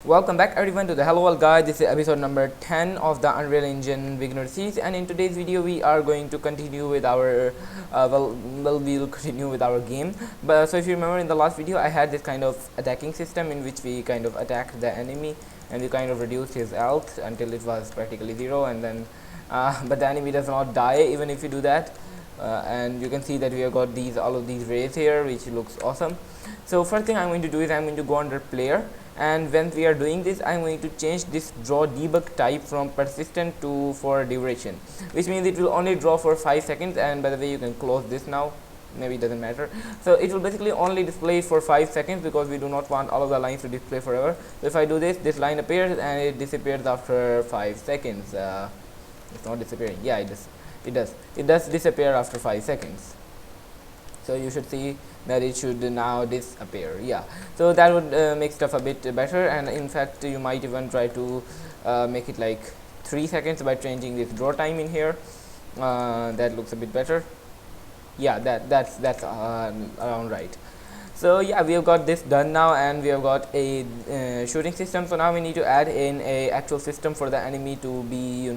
Welcome back everyone to the Hello World Guide. This is episode number 10 of the Unreal Engine beginner series, and in today's video we are going to continue with our we'll continue with our game. But so if you remember, in the last video I had this kind of attacking system in which we kind of attacked the enemy and we kind of reduced his health until it was practically zero, and then but the enemy does not die even if you do that. And you can see that we have got all of these rays here, which looks awesome. So first thing I'm going to do is I'm going to go under player, and when we are doing this I'm going to change this draw debug type from persistent to for duration, which means it will only draw for 5 seconds. And by the way, you can close this now, maybe it doesn't matter. So it will basically only display for 5 seconds because we do not want all of the lines to display forever. So if I do this line appears and it disappears after 5 seconds. It's not disappearing. Yeah, it does disappear after 5 seconds. So you should see that it should now disappear. Yeah, so that would make stuff a bit better, and in fact you might even try to make it like 3 seconds by changing this draw time in here. That looks a bit better. Yeah, that's around right. So yeah, we have got this done now, and we have got a shooting system. So now we need to add in a actual system for the enemy to be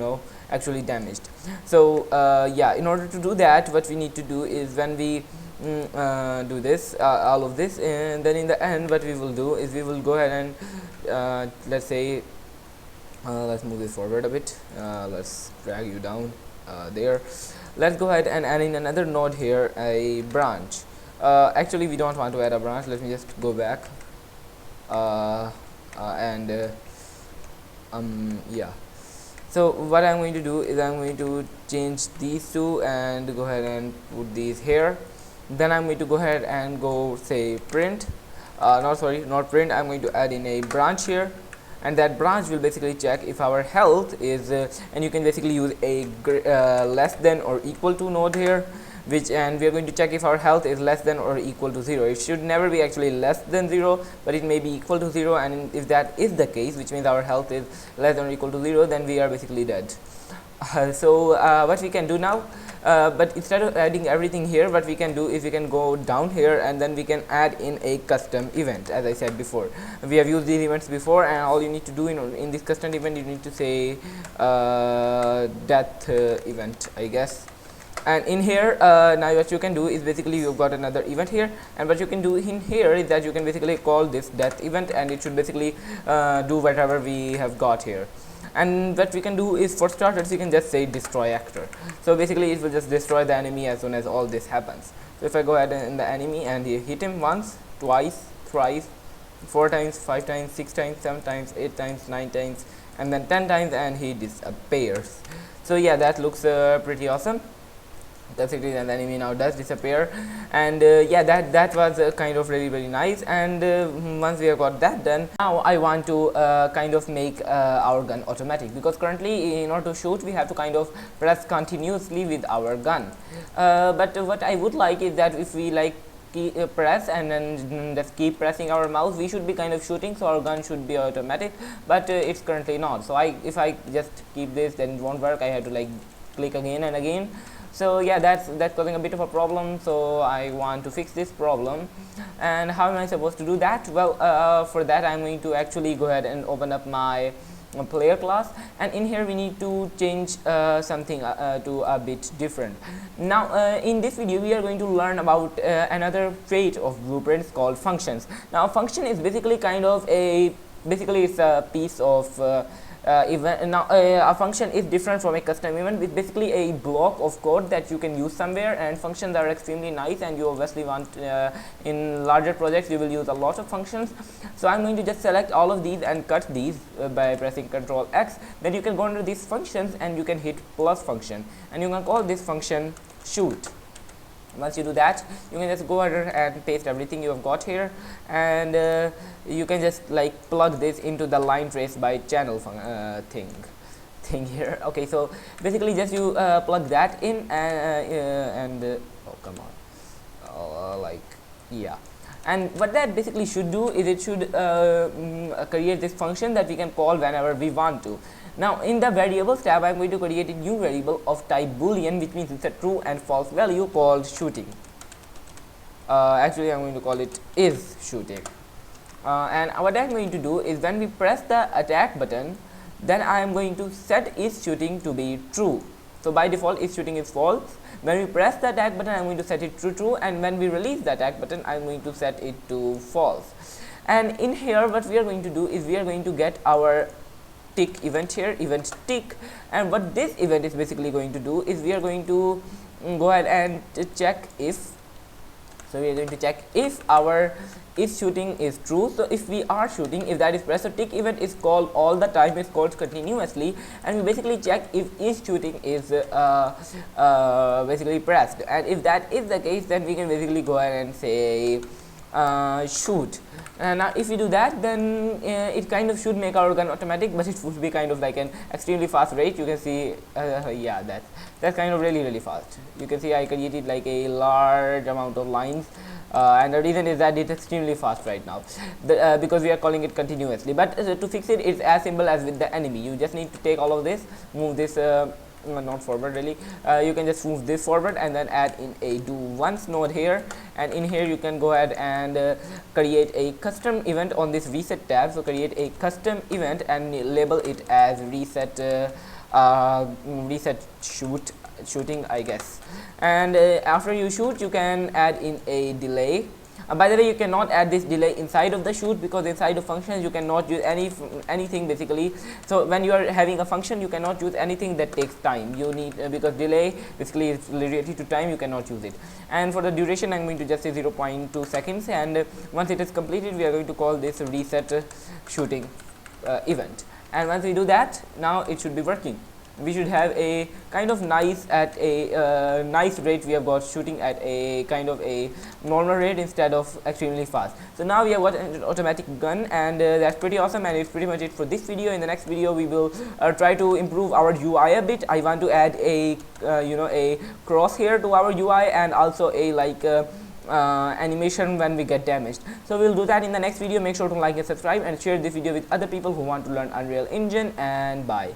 actually damaged. So yeah, in order to do that, what we need to do is when we do this all of this, and then in the end what we will do is we will go ahead and let's say let's move this forward a bit. Let's drag you down there. Let's go ahead and add in another node here, a branch. Actually we don't want to add a branch. Let me just go back and yeah. So what I'm going to do is I'm going to change these two and go ahead and put these here. Then I'm going to go ahead and go say print, not print. I'm going to add in a branch here, and that branch will basically check if our health is and you can basically use a less than or equal to node here, and we are going to check if our health is less than or equal to 0. It should never be actually less than 0, but it may be equal to 0, and if that is the case, which means our health is less than or equal to 0, then we are basically dead. So what we can do now, but instead of adding everything here, what we can do is we can go down here and then we can add in a custom event. As I said before, we have used these events before, and all you need to do in this custom event, you need to say death event, I guess. And in here now what you can do is basically you've got another event here, and what you can do in here is that you can basically call this death event, and it should basically do whatever we have got here. And what we can do is, for starters, you can just say destroy actor. So basically it will just destroy the enemy as soon as all this happens. So if I go ahead and the enemy and hit him once, twice, thrice, 4 times, 5 times, 6 times, 7 times, 8 times, 9 times, and then 10 times, and he disappears. So yeah, that looks pretty awesome. That's it, and the enemy now does disappear. And yeah, that was kind of really very nice. And once we have got that done, now I want to kind of make our gun automatic, because currently in order to shoot we have to kind of press continuously with our gun. But what I would like is that if we like press and then just keep pressing our mouse, we should be kind of shooting, so our gun should be automatic, but it's currently not. So if I just keep this, then it won't work. I have to like click again and again. So yeah, that's causing a bit of a problem. So I want to fix this problem. And how am I supposed to do that? Well, for that I'm going to actually go ahead and open up my player class, and in here we need to change something to a bit different. Now in this video we are going to learn about another trait of blueprints called functions. Now function is basically kind of it's a piece of event. Now a function is different from a custom event. It's basically a block of code that you can use somewhere, and functions are extremely nice, and you obviously want in larger projects you will use a lot of functions. So I'm going to just select all of these and cut these by pressing Ctrl X. Then you can go under these functions and you can hit plus function, and you can call this function shoot. Once you do that, you can just go ahead and paste everything you have got here, and you can just like plug this into the line trace by channel thing here. Okay, so basically just you plug that in, and oh come on, like yeah. And what that basically should do is it should create this function that we can call whenever we want to. Now in the variables tab, I'm going to create a new variable of type boolean, which means it's a true and false value, called shooting. Actually I'm going to call it is shooting. And what I'm going to do is when we press the attack button, then I am going to set is shooting to be true. So by default is shooting is false. When we press the attack button, I'm going to set it to true, and when we release the attack button, I'm going to set it to false. And in here what we are going to do is we are going to get our tick event here, event tick, and what this event is basically going to do is we are going to go ahead and check if, so we are going to check if our is shooting is true. So if we are shooting, if that is pressed, so tick event is called all the time, is called continuously, and we basically check if is shooting is basically pressed, and if that is the case, then we can basically go ahead and say shoot. And now if we do that, then it kind of should make our gun automatic, but it would be kind of like an extremely fast rate. You can see yeah, that's kind of really fast. You can see I created like a large amount of lines, and the reason is that it's extremely fast right now, because we are calling it continuously. But to fix it, it's as simple as with the enemy. You just need to take all of this, move this not forward really, you can just move this forward and then add in a do once node here, and in here you can go ahead and create a custom event on this reset tab. So create a custom event and label it as reset reset shooting, I guess. And after you shoot, you can add in a delay. By the way, you cannot add this delay inside of the shoot, because inside of functions you cannot use anything basically. So when you are having a function, you cannot use anything that takes time. You need because delay basically is related to time, you cannot use it. And for the duration, I'm going to just say 0.2 seconds, and once it is completed, we are going to call this reset shooting event. And once we do that, now it should be working. We should have a kind of nice at a nice rate. We have got shooting at a kind of a normal rate instead of extremely fast. So now we have got an automatic gun, and that's pretty awesome, and it's pretty much it for this video. In the next video, we will try to improve our UI a bit. I want to add a a crosshair to our UI, and also a like animation when we get damaged. So we'll do that in the next video. Make sure to like and subscribe and share this video with other people who want to learn Unreal Engine, and bye.